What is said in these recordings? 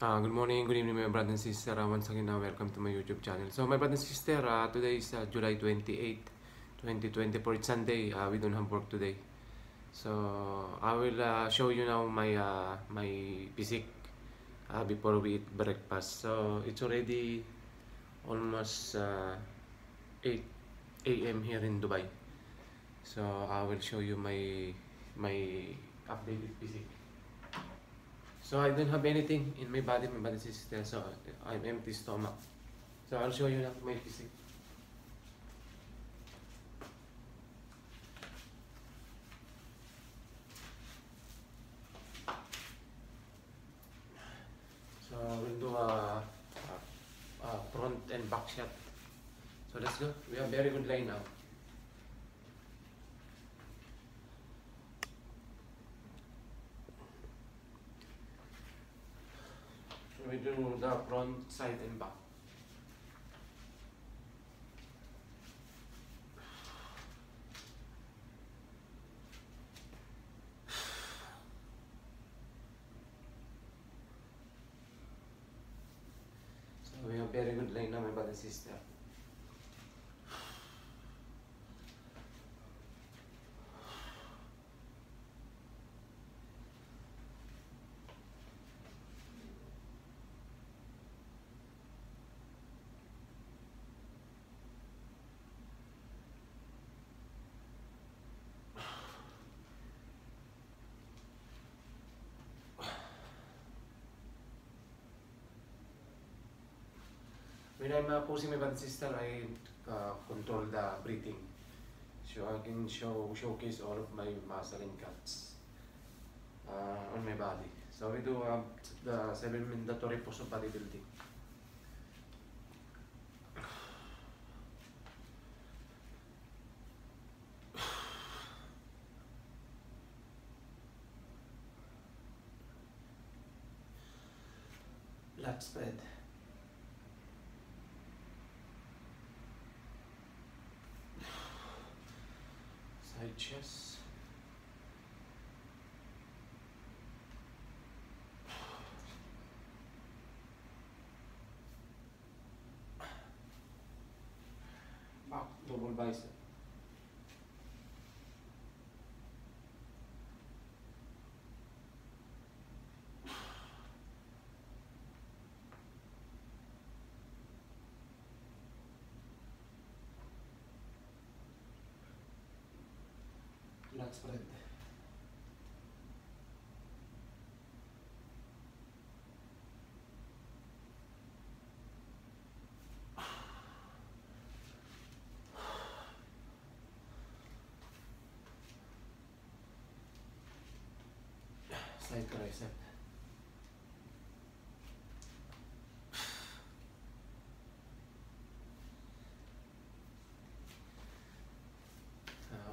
Good morning, good evening, my brother and sister. Once again, welcome to my YouTube channel. So, my brother and sister, today is July 28, 2024. It's Sunday. We don't have work today. So, I will show you now my physique before we eat breakfast. So, it's already almost 8 a.m. here in Dubai. So, I will show you my updated physique. So I don't have anything in my body is there, so I'm empty stomach. So I'll show you now my physique. So we'll do a front and back shot. So let's go. We have very good line now. So we do the front, side, and back. So we have very good line now, my brother and sister. When I'm posing my brother and sister, I control the breathing. So I can showcase all of my muscle and cuts on my body. So we do the 7 mandatory pose of bodybuilding. Lat spread. Side chest. Back double bicep. Lat spread. Side tricep.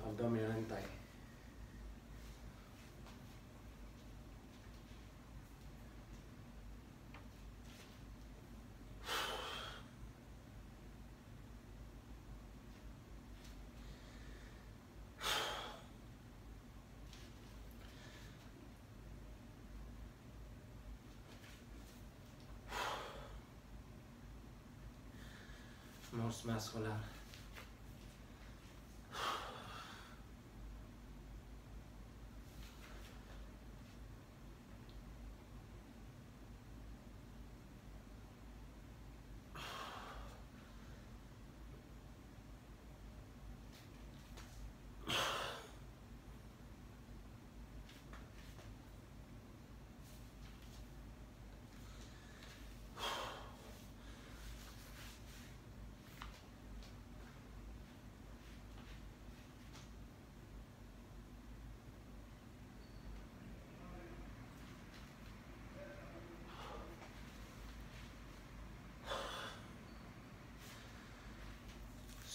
Abdominal and thigh. Most muscular.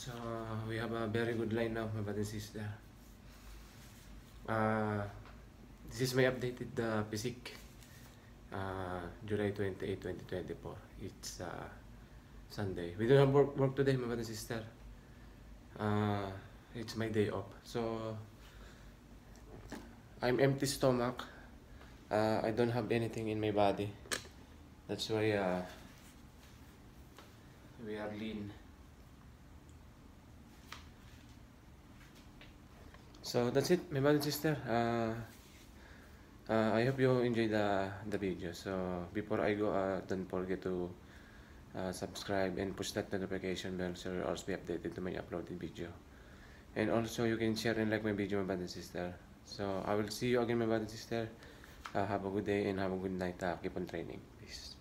So we have a very good line now, my brother and sister. This is my updated physique. July 28, 2024. It's Sunday. We don't have work today, my brother and sister. It's my day off. So I'm empty stomach. I don't have anything in my body. That's why we are lean. So that's it, my brother and sister. I hope you enjoyed the video. So before I go, don't forget to subscribe and push that notification bell so you'll also be updated to my uploaded video. And also you can share and like my video, my brother and sister. So I will see you again, my brother and sister. Have a good day and have a good night. Keep on training. Peace.